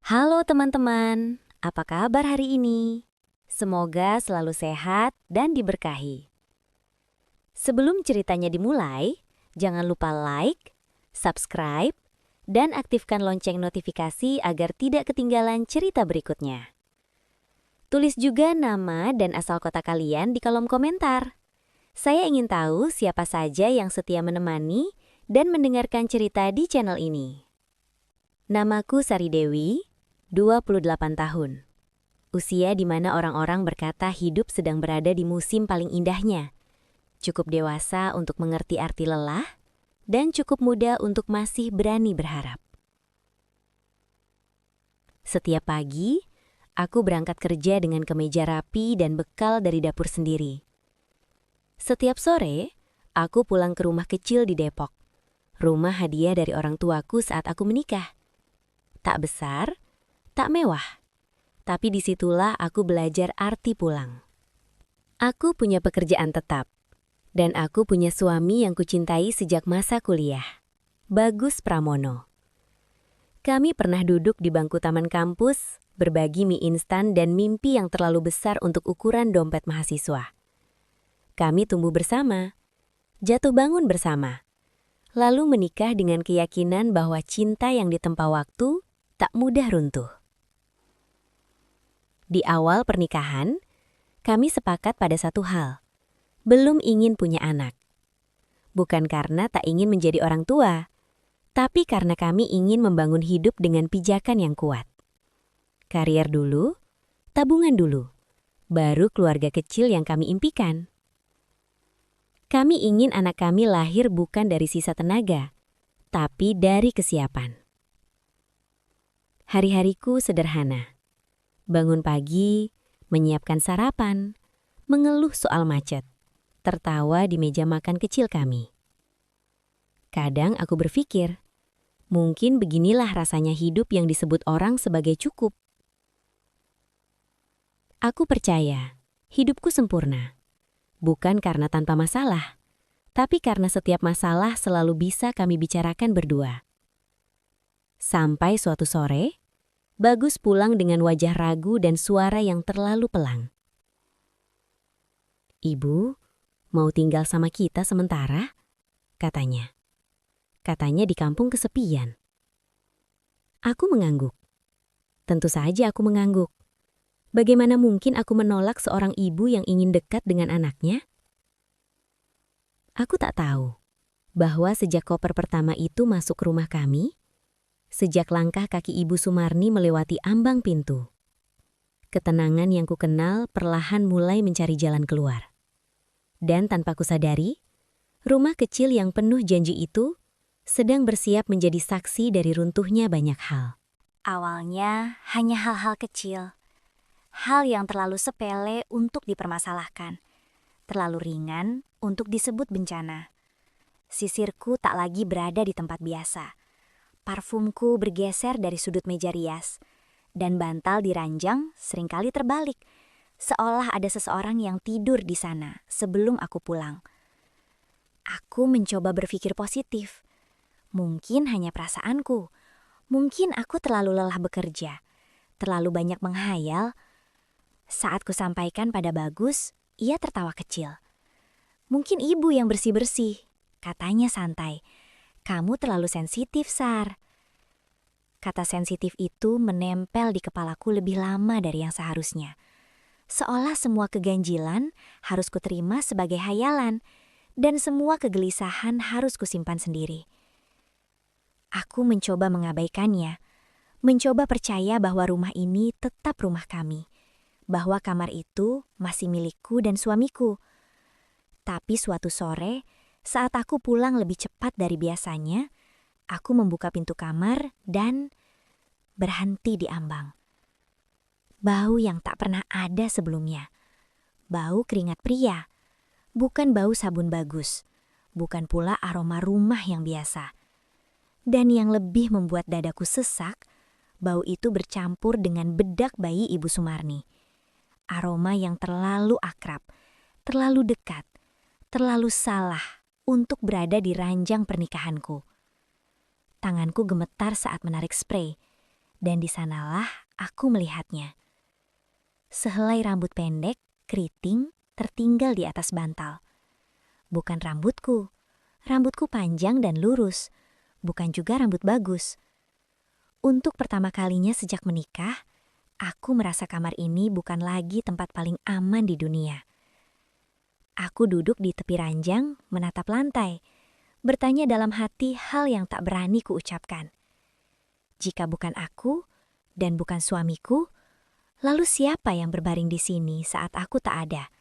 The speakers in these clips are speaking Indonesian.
Halo teman-teman, apa kabar hari ini? Semoga selalu sehat dan diberkahi. Sebelum ceritanya dimulai, jangan lupa like, subscribe, dan aktifkan lonceng notifikasi agar tidak ketinggalan cerita berikutnya. Tulis juga nama dan asal kota kalian di kolom komentar. Saya ingin tahu siapa saja yang setia menemani dan mendengarkan cerita di channel ini. Namaku Sari Dewi, 28 tahun. Usia di mana orang-orang berkata hidup sedang berada di musim paling indahnya. Cukup dewasa untuk mengerti arti lelah, dan cukup muda untuk masih berani berharap. Setiap pagi, aku berangkat kerja dengan kemeja rapi dan bekal dari dapur sendiri. Setiap sore, aku pulang ke rumah kecil di Depok. Rumah hadiah dari orang tuaku saat aku menikah. Tak besar, tak mewah. Tapi disitulah aku belajar arti pulang. Aku punya pekerjaan tetap. Dan aku punya suami yang kucintai sejak masa kuliah. Bagus Pramono. Kami pernah duduk di bangku taman kampus, berbagi mie instan dan mimpi yang terlalu besar untuk ukuran dompet mahasiswa. Kami tumbuh bersama, jatuh bangun bersama, lalu menikah dengan keyakinan bahwa cinta yang ditempa waktu tak mudah runtuh. Di awal pernikahan, kami sepakat pada satu hal, belum ingin punya anak. Bukan karena tak ingin menjadi orang tua, tapi karena kami ingin membangun hidup dengan pijakan yang kuat. Karier dulu, tabungan dulu, baru keluarga kecil yang kami impikan. Kami ingin anak kami lahir bukan dari sisa tenaga, tapi dari kesiapan. Hari-hariku sederhana. Bangun pagi, menyiapkan sarapan, mengeluh soal macet, tertawa di meja makan kecil kami. Kadang aku berpikir, mungkin beginilah rasanya hidup yang disebut orang sebagai cukup. Aku percaya, hidupku sempurna. Bukan karena tanpa masalah, tapi karena setiap masalah selalu bisa kami bicarakan berdua. Sampai suatu sore, Bagus pulang dengan wajah ragu dan suara yang terlalu pelang. "Ibu, mau tinggal sama kita sementara?" katanya. Katanya di kampung kesepian. Aku mengangguk. Tentu saja aku mengangguk. Bagaimana mungkin aku menolak seorang ibu yang ingin dekat dengan anaknya? Aku tak tahu bahwa sejak koper pertama itu masuk rumah kami, sejak langkah kaki Ibu Sumarni melewati ambang pintu, ketenangan yang kukenal perlahan mulai mencari jalan keluar. Dan tanpa kusadari, rumah kecil yang penuh janji itu sedang bersiap menjadi saksi dari runtuhnya banyak hal. Awalnya hanya hal-hal kecil, hal yang terlalu sepele untuk dipermasalahkan, terlalu ringan untuk disebut bencana. Sisirku tak lagi berada di tempat biasa. Parfumku bergeser dari sudut meja rias, dan bantal di ranjang seringkali terbalik, seolah ada seseorang yang tidur di sana sebelum aku pulang. Aku mencoba berpikir positif. Mungkin hanya perasaanku. Mungkin aku terlalu lelah bekerja, terlalu banyak menghayal. Saat ku sampaikan pada Bagus, ia tertawa kecil. "Mungkin ibu yang bersih-bersih," katanya santai. "Kamu terlalu sensitif, Sar." Kata sensitif itu menempel di kepalaku lebih lama dari yang seharusnya. Seolah semua keganjilan harus kuterima sebagai hayalan, dan semua kegelisahan harus kusimpan sendiri. Aku mencoba mengabaikannya, mencoba percaya bahwa rumah ini tetap rumah kami, bahwa kamar itu masih milikku dan suamiku. Tapi suatu sore, saat aku pulang lebih cepat dari biasanya, aku membuka pintu kamar dan berhenti di ambang. Bau yang tak pernah ada sebelumnya. Bau keringat pria, bukan bau sabun Bagus, bukan pula aroma rumah yang biasa. Dan yang lebih membuat dadaku sesak, bau itu bercampur dengan bedak bayi Ibu Sumarni. Aroma yang terlalu akrab, terlalu dekat, terlalu salah untuk berada di ranjang pernikahanku. Tanganku gemetar saat menarik spray, Dan di sanalah aku melihatnya. Sehelai rambut pendek, keriting, tertinggal di atas bantal. Bukan rambutku. Rambutku panjang dan lurus. Bukan juga rambut bagus. Untuk pertama kalinya sejak menikah, aku merasa kamar ini bukan lagi tempat paling aman di dunia. Aku duduk di tepi ranjang, menatap lantai, bertanya dalam hati hal yang tak berani kuucapkan. Jika bukan aku dan bukan suamiku, lalu siapa yang berbaring di sini saat aku tak ada?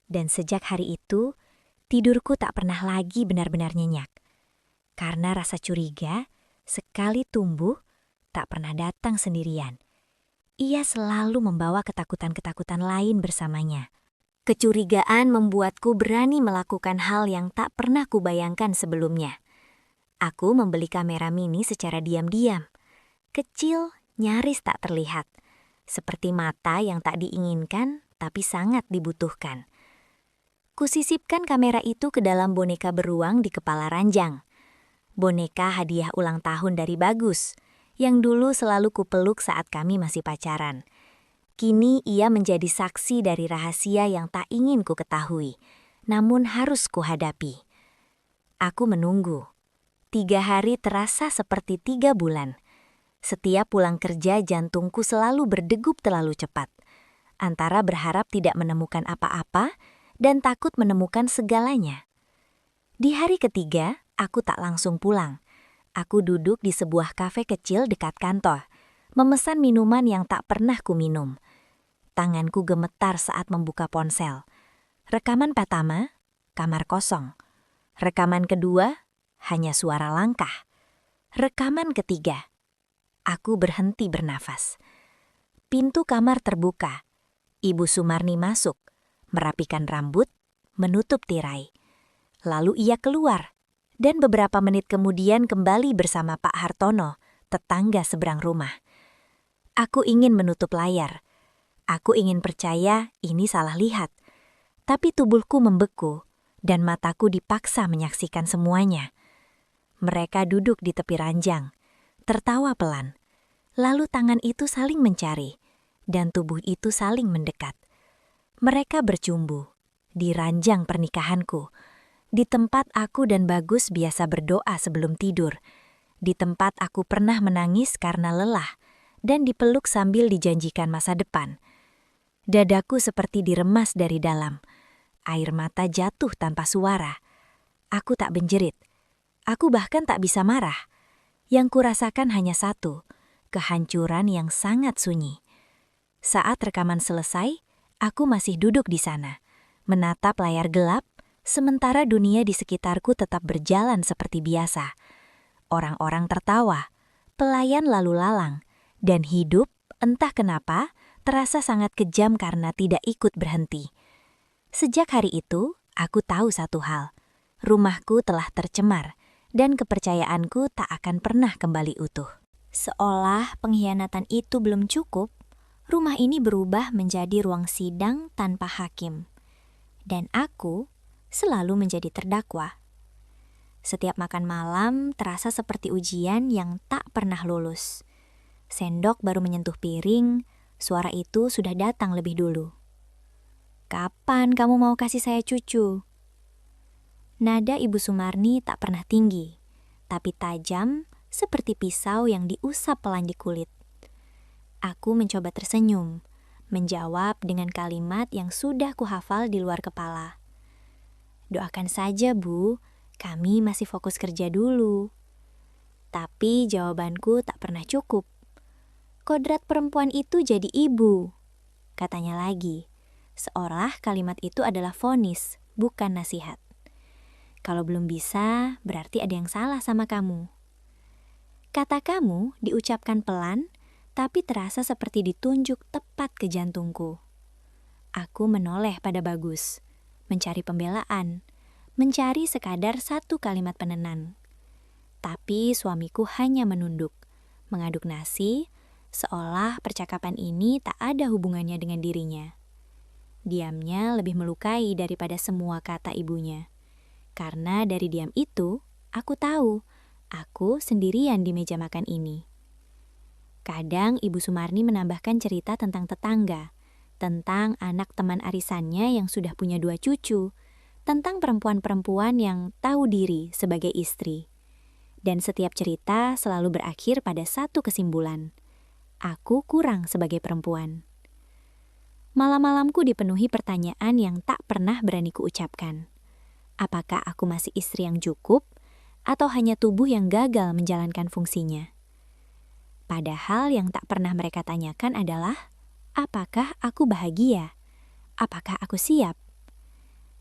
Dan sejak hari itu, tidurku tak pernah lagi benar-benar nyenyak. Karena rasa curiga, sekali tumbuh, tak pernah datang sendirian. Ia selalu membawa ketakutan-ketakutan lain bersamanya. Kecurigaan membuatku berani melakukan hal yang tak pernah kubayangkan sebelumnya. Aku membeli kamera mini secara diam-diam. Kecil, nyaris tak terlihat. Seperti mata yang tak diinginkan, tapi sangat dibutuhkan. Kusisipkan kamera itu ke dalam boneka beruang di kepala ranjang. Boneka hadiah ulang tahun dari Bagus, yang dulu selalu kupeluk saat kami masih pacaran. Kini ia menjadi saksi dari rahasia yang tak ingin ku ketahui, namun harus kuhadapi. Aku menunggu. 3 hari terasa seperti 3 bulan. Setiap pulang kerja jantungku selalu berdegup terlalu cepat. Antara berharap tidak menemukan apa-apa dan takut menemukan segalanya. Di hari ketiga, aku tak langsung pulang. Aku duduk di sebuah kafe kecil dekat kantor, memesan minuman yang tak pernah ku minum. Tanganku gemetar saat membuka ponsel. Rekaman pertama, kamar kosong. Rekaman kedua, hanya suara langkah. Rekaman ketiga, aku berhenti bernafas. Pintu kamar terbuka. Ibu Sumarni masuk, merapikan rambut, menutup tirai. Lalu ia keluar, dan beberapa menit kemudian kembali bersama Pak Hartono, tetangga seberang rumah. Aku ingin menutup layar. Aku ingin percaya ini salah lihat. Tapi tubuhku membeku, dan mataku dipaksa menyaksikan semuanya. Mereka duduk di tepi ranjang, tertawa pelan. Lalu tangan itu saling mencari, dan tubuh itu saling mendekat. Mereka bercumbu di ranjang pernikahanku, di tempat aku dan Bagus biasa berdoa sebelum tidur, di tempat aku pernah menangis karena lelah, dan dipeluk sambil dijanjikan masa depan. Dadaku seperti diremas dari dalam. Air mata jatuh tanpa suara. Aku tak benjerit. Aku bahkan tak bisa marah. Yang kurasakan hanya satu, kehancuran yang sangat sunyi. Saat rekaman selesai, aku masih duduk di sana, menatap layar gelap, sementara dunia di sekitarku tetap berjalan seperti biasa. Orang-orang tertawa, pelayan lalu lalang, dan hidup, entah kenapa, terasa sangat kejam karena tidak ikut berhenti. Sejak hari itu, aku tahu satu hal. Rumahku telah tercemar, dan kepercayaanku tak akan pernah kembali utuh. Seolah pengkhianatan itu belum cukup, rumah ini berubah menjadi ruang sidang tanpa hakim. Dan aku selalu menjadi terdakwa. Setiap makan malam terasa seperti ujian yang tak pernah lulus. Sendok baru menyentuh piring, suara itu sudah datang lebih dulu. "Kapan kamu mau kasih saya cucu?" Nada Ibu Sumarni tak pernah tinggi, tapi tajam seperti pisau yang diusap pelan di kulit. Aku mencoba tersenyum, menjawab dengan kalimat yang sudah kuhafal di luar kepala. "Doakan saja, Bu, kami masih fokus kerja dulu." Tapi jawabanku tak pernah cukup. "Kodrat perempuan itu jadi ibu," katanya lagi, seolah kalimat itu adalah vonis, bukan nasihat. "Kalau belum bisa, berarti ada yang salah sama kamu." Kata "kamu" diucapkan pelan, tapi terasa seperti ditunjuk tepat ke jantungku. Aku menoleh pada Bagus, mencari pembelaan, mencari sekadar satu kalimat penenang. Tapi suamiku hanya menunduk, mengaduk nasi, seolah percakapan ini tak ada hubungannya dengan dirinya. Diamnya lebih melukai daripada semua kata ibunya. Karena dari diam itu, aku tahu, aku sendirian di meja makan ini. Kadang Ibu Sumarni menambahkan cerita tentang tetangga, tentang anak teman arisannya yang sudah punya 2 cucu, tentang perempuan-perempuan yang tahu diri sebagai istri. Dan setiap cerita selalu berakhir pada satu kesimpulan. Aku kurang sebagai perempuan. Malam-malamku dipenuhi pertanyaan yang tak pernah berani kuucapkan. Apakah aku masih istri yang cukup, atau hanya tubuh yang gagal menjalankan fungsinya? Padahal yang tak pernah mereka tanyakan adalah, apakah aku bahagia? Apakah aku siap?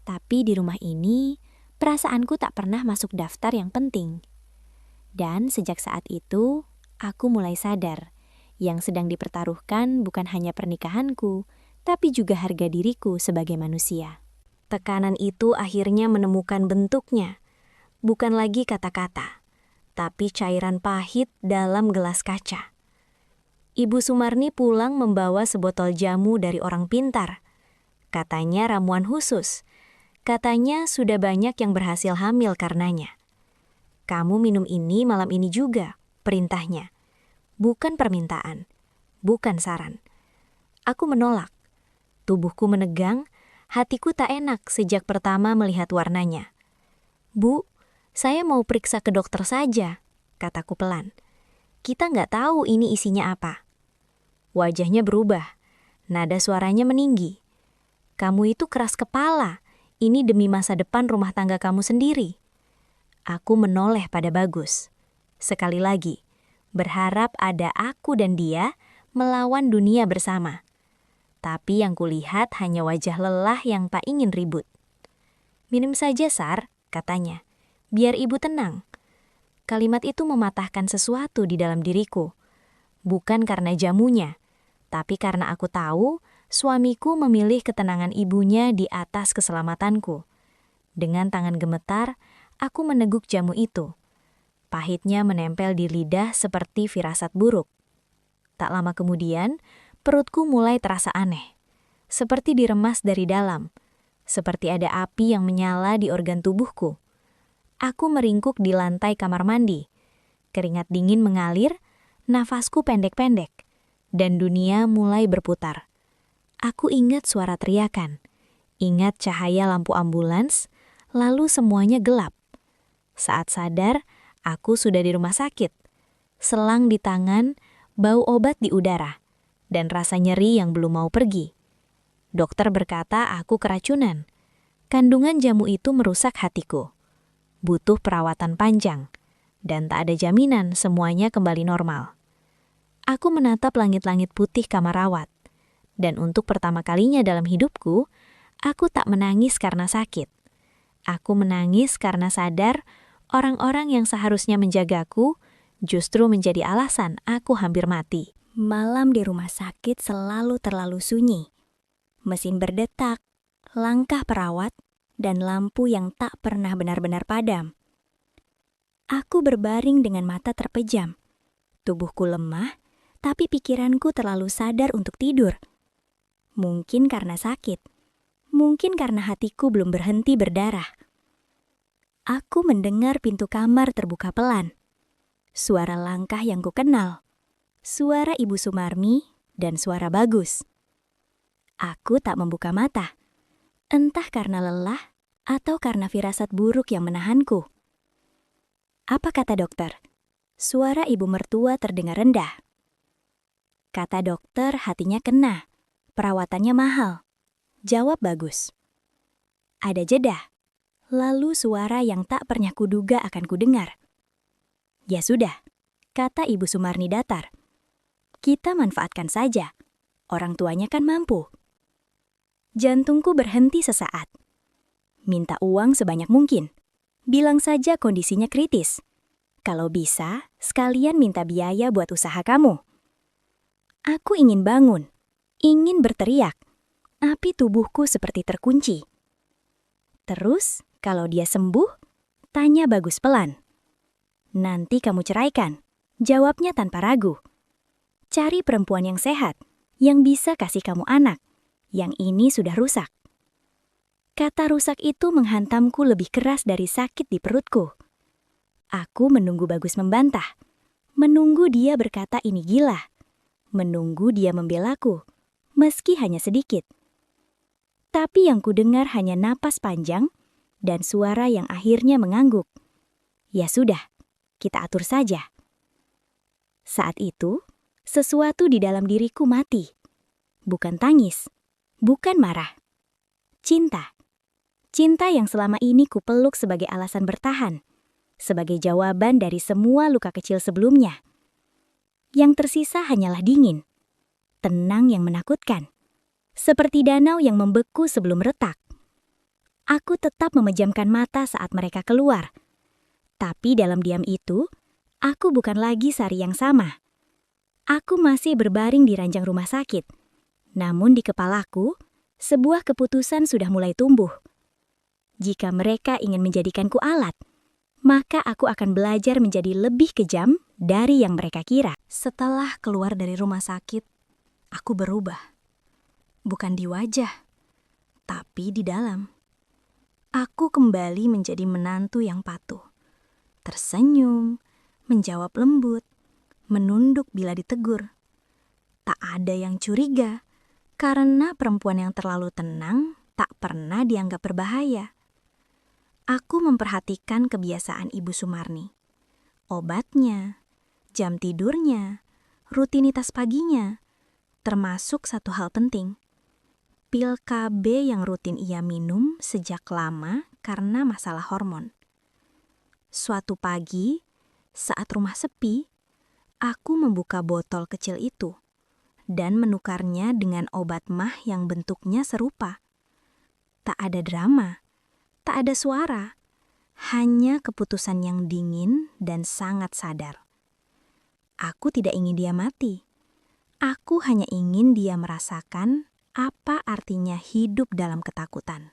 Tapi di rumah ini, perasaanku tak pernah masuk daftar yang penting. Dan sejak saat itu, aku mulai sadar, yang sedang dipertaruhkan bukan hanya pernikahanku, tapi juga harga diriku sebagai manusia. Tekanan itu akhirnya menemukan bentuknya, bukan lagi kata-kata, tapi cairan pahit dalam gelas kaca. Ibu Sumarni pulang membawa sebotol jamu dari orang pintar. Katanya ramuan khusus. Katanya sudah banyak yang berhasil hamil karenanya. Kamu minum ini malam ini juga, perintahnya. Bukan permintaan, bukan saran. Aku menolak. Tubuhku menegang, hatiku tak enak sejak pertama melihat warnanya. "Bu, saya mau periksa ke dokter saja," kataku pelan. "Kita nggak tahu ini isinya apa." Wajahnya berubah, nada suaranya meninggi. "Kamu itu keras kepala, ini demi masa depan rumah tangga kamu sendiri." Aku menoleh pada Bagus. Sekali lagi, berharap ada aku dan dia melawan dunia bersama. Tapi yang kulihat hanya wajah lelah yang tak ingin ribut. "Minum saja, Sar," katanya. "Biar ibu tenang." Kalimat itu mematahkan sesuatu di dalam diriku. Bukan karena jamunya, tapi karena aku tahu suamiku memilih ketenangan ibunya di atas keselamatanku. Dengan tangan gemetar, aku meneguk jamu itu. Pahitnya menempel di lidah seperti firasat buruk. Tak lama kemudian, perutku mulai terasa aneh. Seperti diremas dari dalam. Seperti ada api yang menyala di organ tubuhku. Aku meringkuk di lantai kamar mandi. Keringat dingin mengalir, nafasku pendek-pendek. Dan dunia mulai berputar. Aku ingat suara teriakan. Ingat cahaya lampu ambulans, lalu semuanya gelap. Saat sadar, aku sudah di rumah sakit. Selang di tangan, bau obat di udara, dan rasa nyeri yang belum mau pergi. Dokter berkata aku keracunan. Kandungan jamu itu merusak hatiku. Butuh perawatan panjang, dan tak ada jaminan semuanya kembali normal. Aku menatap langit-langit putih kamar rawat, dan untuk pertama kalinya dalam hidupku, aku tak menangis karena sakit. Aku menangis karena sadar orang-orang yang seharusnya menjagaku justru menjadi alasan aku hampir mati. Malam di rumah sakit selalu terlalu sunyi. Mesin berdetak, langkah perawat, dan lampu yang tak pernah benar-benar padam. Aku berbaring dengan mata terpejam. Tubuhku lemah, tapi pikiranku terlalu sadar untuk tidur. Mungkin karena sakit, mungkin karena hatiku belum berhenti berdarah. Aku mendengar pintu kamar terbuka pelan. Suara langkah yang kukenal. Suara Ibu Sumarni dan suara Bagus. Aku tak membuka mata. Entah karena lelah atau karena firasat buruk yang menahanku. "Apa kata dokter?" Suara ibu mertua terdengar rendah. Kata dokter hatinya kena. Perawatannya mahal. Jawab Bagus. Ada jeda. Lalu suara yang tak pernah kuduga akan kudengar. "Ya sudah," kata Ibu Sumarni datar. "Kita manfaatkan saja. Orang tuanya kan mampu." Jantungku berhenti sesaat. Minta uang sebanyak mungkin. Bilang saja kondisinya kritis. Kalau bisa, sekalian minta biaya buat usaha kamu. Aku ingin bangun, ingin berteriak, tapi tubuhku seperti terkunci. Terus, kalau dia sembuh, tanya Bagus pelan. "Nanti kamu ceraikan," jawabnya tanpa ragu. "Cari perempuan yang sehat, yang bisa kasih kamu anak. Yang ini sudah rusak." Kata rusak itu menghantamku lebih keras dari sakit di perutku. Aku menunggu Bagus membantah. Menunggu dia berkata ini gila. menunggu dia membelaku, meski hanya sedikit. Tapi yang kudengar hanya napas panjang dan suara yang akhirnya mengangguk. Ya sudah, kita atur saja. Saat itu, sesuatu di dalam diriku mati. Bukan tangis, bukan marah. Cinta. Cinta yang selama ini kupeluk sebagai alasan bertahan, sebagai jawaban dari semua luka kecil sebelumnya. Yang tersisa hanyalah dingin, tenang yang menakutkan, seperti danau yang membeku sebelum retak. Aku tetap memejamkan mata saat mereka keluar. Tapi dalam diam itu, aku bukan lagi Sari yang sama. Aku masih berbaring di ranjang rumah sakit. Namun di kepalaku, sebuah keputusan sudah mulai tumbuh. Jika mereka ingin menjadikanku alat, maka aku akan belajar menjadi lebih kejam dari yang mereka kira. Setelah keluar dari rumah sakit, aku berubah. Bukan di wajah, tapi di dalam. Aku kembali menjadi menantu yang patuh. Tersenyum, menjawab lembut, menunduk bila ditegur. Tak ada yang curiga, karena perempuan yang terlalu tenang tak pernah dianggap berbahaya. Aku memperhatikan kebiasaan Ibu Sumarni. Obatnya, jam tidurnya, rutinitas paginya, termasuk satu hal penting. Pil KB yang rutin ia minum sejak lama karena masalah hormon. Suatu pagi, saat rumah sepi, aku membuka botol kecil itu dan menukarnya dengan obat mah yang bentuknya serupa. Tak ada drama, tak ada suara, hanya keputusan yang dingin dan sangat sadar. Aku tidak ingin dia mati. Aku hanya ingin dia merasakan apa artinya hidup dalam ketakutan.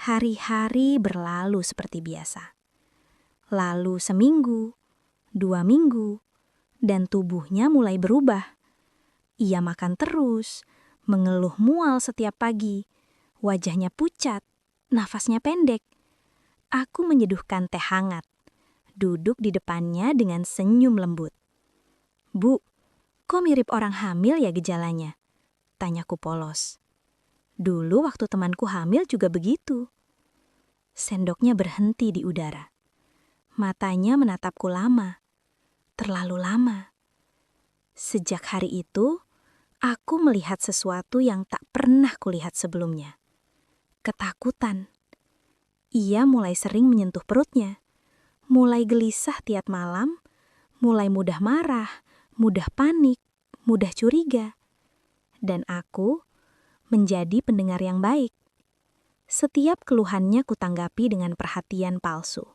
Hari-hari berlalu seperti biasa. Lalu seminggu, 2 minggu, dan tubuhnya mulai berubah. Ia makan terus, mengeluh mual setiap pagi, wajahnya pucat, nafasnya pendek. Aku menyeduhkan teh hangat, duduk di depannya dengan senyum lembut. "Bu, kok mirip orang hamil ya gejalanya?" tanyaku polos. "Dulu waktu temanku hamil juga begitu." Sendoknya berhenti di udara. Matanya menatapku lama, terlalu lama. Sejak hari itu, aku melihat sesuatu yang tak pernah kulihat sebelumnya. Ketakutan. Ia mulai sering menyentuh perutnya, mulai gelisah tiap malam, mulai mudah marah, mudah panik, mudah curiga. Dan aku menjadi pendengar yang baik. Setiap keluhannya kutanggapi dengan perhatian palsu.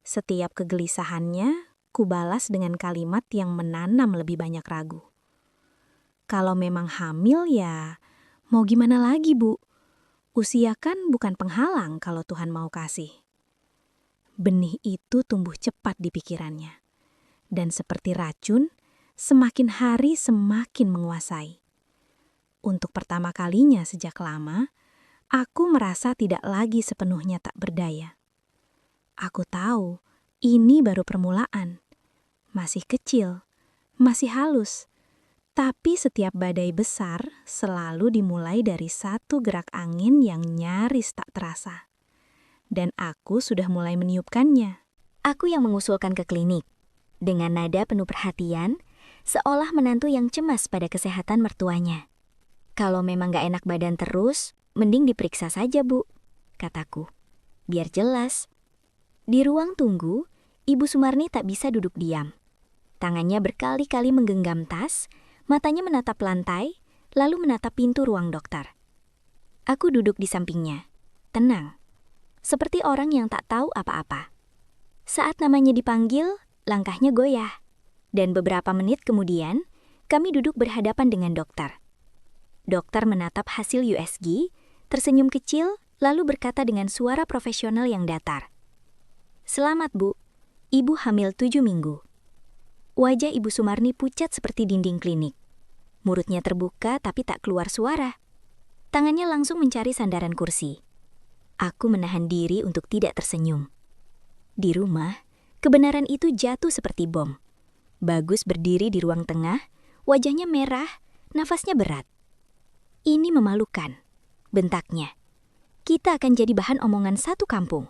Setiap kegelisahannya kubalas dengan kalimat yang menanam lebih banyak ragu. Kalau memang hamil ya, mau gimana lagi, Bu? Usia kan bukan penghalang kalau Tuhan mau kasih. Benih itu tumbuh cepat di pikirannya. Dan seperti racun, semakin hari semakin menguasai. Untuk pertama kalinya sejak lama, aku merasa tidak lagi sepenuhnya tak berdaya. Aku tahu ini baru permulaan. Masih kecil, masih halus. Tapi setiap badai besar selalu dimulai dari satu gerak angin yang nyaris tak terasa. Dan aku sudah mulai meniupkannya. Aku yang mengusulkan ke klinik. Dengan nada penuh perhatian, seolah menantu yang cemas pada kesehatan mertuanya. "Kalau memang gak enak badan terus, mending diperiksa saja, Bu," kataku. "Biar jelas." Di ruang tunggu, Ibu Sumarni tak bisa duduk diam. Tangannya berkali-kali menggenggam tas, matanya menatap lantai, lalu menatap pintu ruang dokter. Aku duduk di sampingnya, tenang, seperti orang yang tak tahu apa-apa. Saat namanya dipanggil, langkahnya goyah. Dan beberapa menit kemudian, kami duduk berhadapan dengan dokter. Dokter menatap hasil USG, tersenyum kecil, lalu berkata dengan suara profesional yang datar. "Selamat, Bu. Ibu hamil 7 minggu." Wajah Ibu Sumarni pucat seperti dinding klinik. Mulutnya terbuka tapi tak keluar suara. Tangannya langsung mencari sandaran kursi. Aku menahan diri untuk tidak tersenyum. Di rumah, kebenaran itu jatuh seperti bom. Bagus berdiri di ruang tengah, Wajahnya merah, nafasnya berat. "Ini memalukan," bentaknya. "Kita akan jadi bahan omongan satu kampung."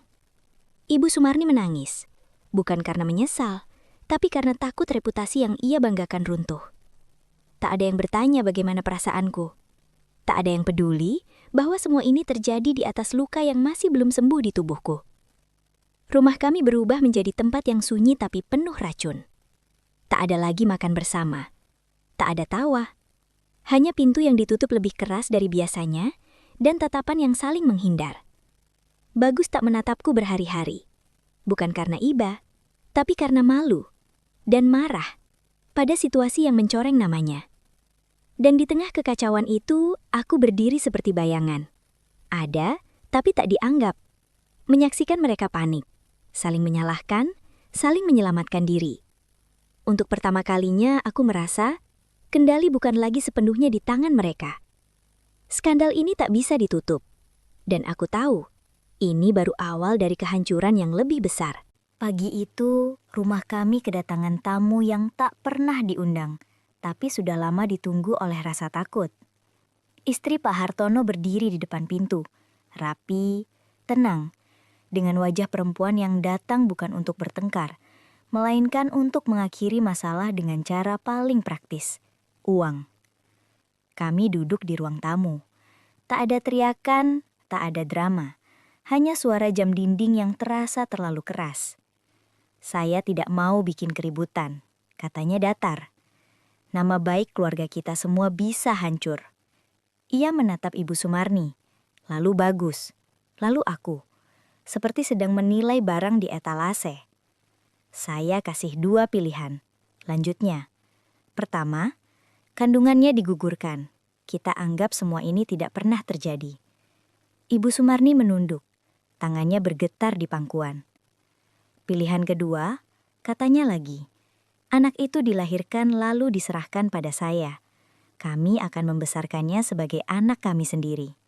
Ibu Sumarni menangis, bukan karena menyesal, tapi karena takut reputasi yang ia banggakan runtuh. Tak ada yang bertanya bagaimana perasaanku. Tak ada yang peduli bahwa semua ini terjadi di atas luka yang masih belum sembuh di tubuhku. Rumah kami berubah menjadi tempat yang sunyi tapi penuh racun. Tak ada lagi makan bersama. Tak ada tawa. Hanya pintu yang ditutup lebih keras dari biasanya dan tatapan yang saling menghindar. Bagus tak menatapku berhari-hari. Bukan karena iba, tapi karena malu dan marah pada situasi yang mencoreng namanya. Dan di tengah kekacauan itu, aku berdiri seperti bayangan. Ada, tapi tak dianggap. Menyaksikan mereka panik, saling menyalahkan, saling menyelamatkan diri. Untuk pertama kalinya, aku merasa kendali bukan lagi sepenuhnya di tangan mereka. Skandal ini tak bisa ditutup. Dan aku tahu, ini baru awal dari kehancuran yang lebih besar. Pagi itu, rumah kami kedatangan tamu yang tak pernah diundang, tapi sudah lama ditunggu oleh rasa takut. Istri Pak Hartono berdiri di depan pintu, rapi, tenang, dengan wajah perempuan yang datang bukan untuk bertengkar, melainkan untuk mengakhiri masalah dengan cara paling praktis, uang. Kami duduk di ruang tamu. Tak ada teriakan, tak ada drama, hanya suara jam dinding yang terasa terlalu keras. "Saya tidak mau bikin keributan," katanya datar. "Nama baik keluarga kita semua bisa hancur." Ia menatap Ibu Sumarni, lalu Bagus, lalu aku, seperti sedang menilai barang di etalase. "Saya kasih 2 pilihan," lanjutnya. "Pertama, kandungannya digugurkan. Kita anggap semua ini tidak pernah terjadi." Ibu Sumarni menunduk, tangannya bergetar di pangkuan. "Pilihan kedua," katanya lagi. "Anak itu dilahirkan lalu diserahkan pada saya. Kami akan membesarkannya sebagai anak kami sendiri."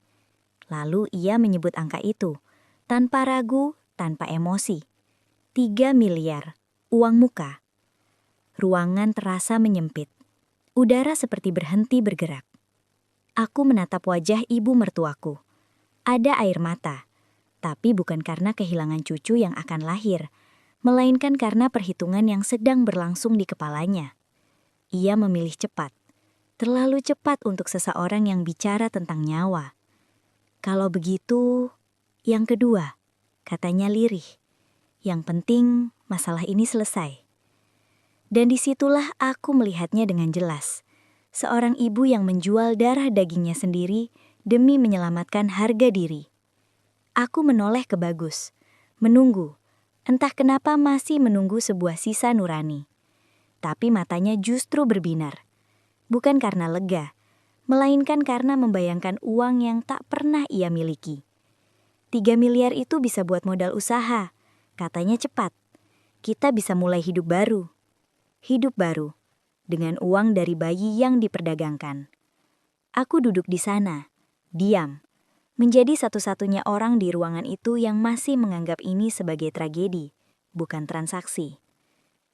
Lalu ia menyebut angka itu, tanpa ragu, tanpa emosi. 3 miliar, uang muka. Ruangan terasa menyempit. Udara seperti berhenti bergerak. Aku menatap wajah ibu mertuaku. Ada air mata, tapi bukan karena kehilangan cucu yang akan lahir, melainkan karena perhitungan yang sedang berlangsung di kepalanya. Ia memilih cepat, terlalu cepat untuk seseorang yang bicara tentang nyawa. "Kalau begitu, yang kedua," katanya lirih. "Yang penting masalah ini selesai." Dan disitulah aku melihatnya dengan jelas. Seorang ibu yang menjual darah dagingnya sendiri demi menyelamatkan harga diri. Aku menoleh ke Bagus, menunggu. Entah kenapa masih menunggu sebuah sisa nurani. Tapi matanya justru berbinar. Bukan karena lega, melainkan karena membayangkan uang yang tak pernah ia miliki. 3 miliar itu bisa buat modal usaha. Katanya cepat. Kita bisa mulai hidup baru. Hidup baru. Dengan uang dari bayi yang diperdagangkan. Aku duduk di sana, diam. Menjadi satu-satunya orang di ruangan itu yang masih menganggap ini sebagai tragedi, bukan transaksi.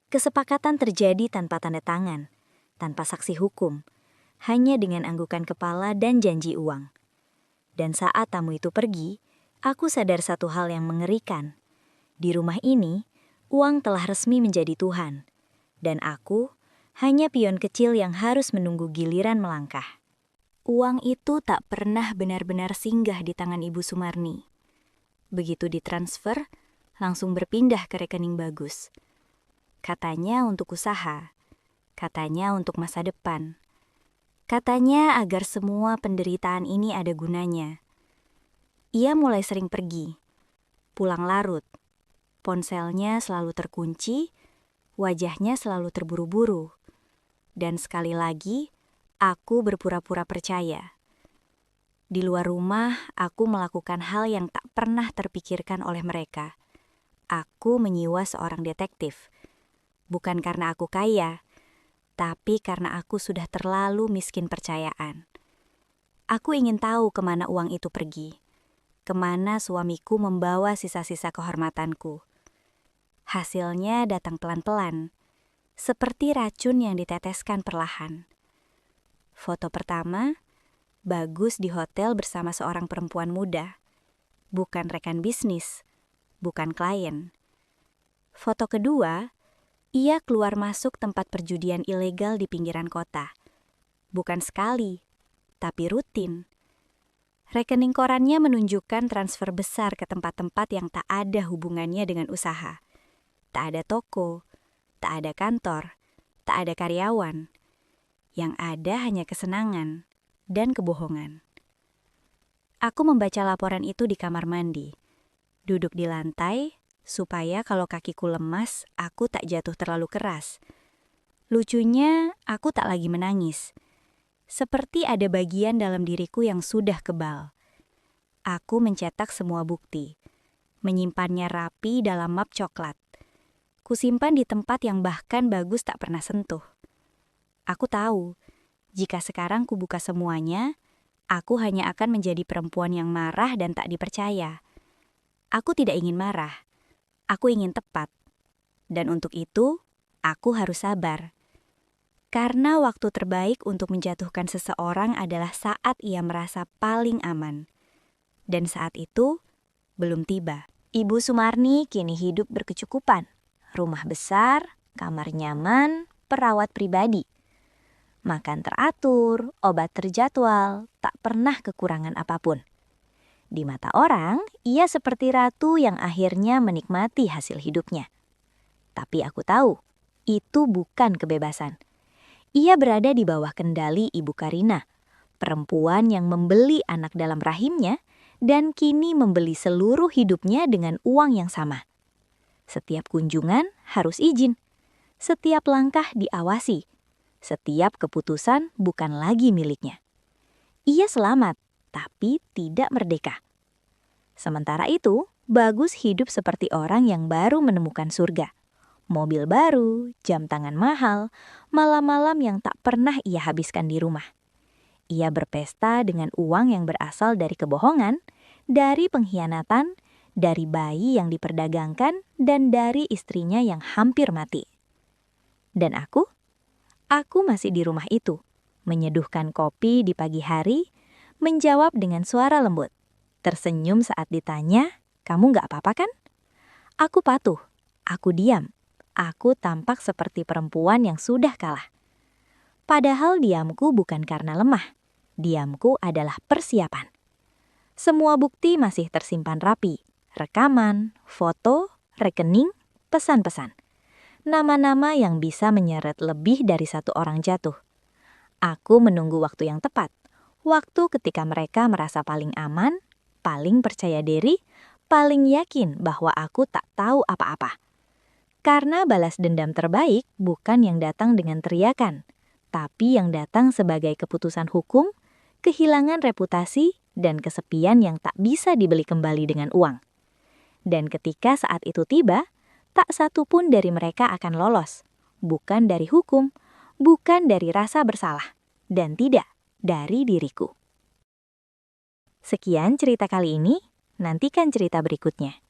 Kesepakatan terjadi tanpa tanda tangan, tanpa saksi hukum, hanya dengan anggukan kepala dan janji uang. Dan saat tamu itu pergi, aku sadar satu hal yang mengerikan. Di rumah ini, uang telah resmi menjadi Tuhan, dan aku hanya pion kecil yang harus menunggu giliran melangkah. Uang itu tak pernah benar-benar singgah di tangan Ibu Sumarni. Begitu ditransfer, langsung berpindah ke rekening Bagus. Katanya untuk usaha, katanya untuk masa depan. Katanya agar semua penderitaan ini ada gunanya. Ia mulai sering pergi, pulang larut. Ponselnya selalu terkunci, wajahnya selalu terburu-buru. Dan sekali lagi, aku berpura-pura percaya. Di luar rumah, aku melakukan hal yang tak pernah terpikirkan oleh mereka. Aku menyewa seorang detektif. Bukan karena aku kaya, tapi karena aku sudah terlalu miskin percayaan. Aku ingin tahu kemana uang itu pergi. Kemana suamiku membawa sisa-sisa kehormatanku. Hasilnya datang pelan-pelan, seperti racun yang diteteskan perlahan. Foto pertama, Bagus di hotel bersama seorang perempuan muda. Bukan rekan bisnis, bukan klien. Foto kedua, ia keluar masuk tempat perjudian ilegal di pinggiran kota. Bukan sekali, tapi rutin. Rekening korannya menunjukkan transfer besar ke tempat-tempat yang tak ada hubungannya dengan usaha. Tak ada toko, tak ada kantor, tak ada karyawan. Yang ada hanya kesenangan dan kebohongan. Aku membaca laporan itu di kamar mandi. Duduk di lantai, supaya kalau kakiku lemas, aku tak jatuh terlalu keras. Lucunya, aku tak lagi menangis. Seperti ada bagian dalam diriku yang sudah kebal. Aku mencetak semua bukti, menyimpannya rapi dalam map coklat. Kusimpan di tempat yang bahkan Bagus tak pernah sentuh. Aku tahu, jika sekarang kubuka semuanya, aku hanya akan menjadi perempuan yang marah dan tak dipercaya. Aku tidak ingin marah, aku ingin tepat. Dan untuk itu, aku harus sabar. Karena waktu terbaik untuk menjatuhkan seseorang adalah saat ia merasa paling aman. Dan saat itu, belum tiba. Ibu Sumarni kini hidup berkecukupan. Rumah besar, kamar nyaman, perawat pribadi. Makan teratur, obat terjadwal, tak pernah kekurangan apapun. Di mata orang, ia seperti ratu yang akhirnya menikmati hasil hidupnya. Tapi aku tahu, itu bukan kebebasan. Ia berada di bawah kendali Ibu Karina, perempuan yang membeli anak dalam rahimnya dan kini membeli seluruh hidupnya dengan uang yang sama. Setiap kunjungan harus izin, setiap langkah diawasi. Setiap keputusan bukan lagi miliknya. Ia selamat, tapi tidak merdeka. Sementara itu, Bagus hidup seperti orang yang baru menemukan surga. Mobil baru, jam tangan mahal, malam-malam yang tak pernah ia habiskan di rumah. Ia berpesta dengan uang yang berasal dari kebohongan, dari pengkhianatan, dari bayi yang diperdagangkan, dan dari istrinya yang hampir mati. Dan aku masih di rumah itu, menyeduhkan kopi di pagi hari, menjawab dengan suara lembut, tersenyum saat ditanya, "Kamu gak apa-apa kan?" Aku patuh, aku diam, aku tampak seperti perempuan yang sudah kalah. Padahal diamku bukan karena lemah, diamku adalah persiapan. Semua bukti masih tersimpan rapi, rekaman, foto, rekening, pesan-pesan. Nama-nama yang bisa menyeret lebih dari satu orang jatuh. Aku menunggu waktu yang tepat. Waktu ketika mereka merasa paling aman, paling percaya diri, paling yakin bahwa aku tak tahu apa-apa. Karena balas dendam terbaik bukan yang datang dengan teriakan, tapi yang datang sebagai keputusan hukum, kehilangan reputasi, dan kesepian yang tak bisa dibeli kembali dengan uang. Dan ketika saat itu tiba, tak satu pun dari mereka akan lolos, bukan dari hukum, bukan dari rasa bersalah, dan tidak dari diriku. Sekian cerita kali ini, nantikan cerita berikutnya.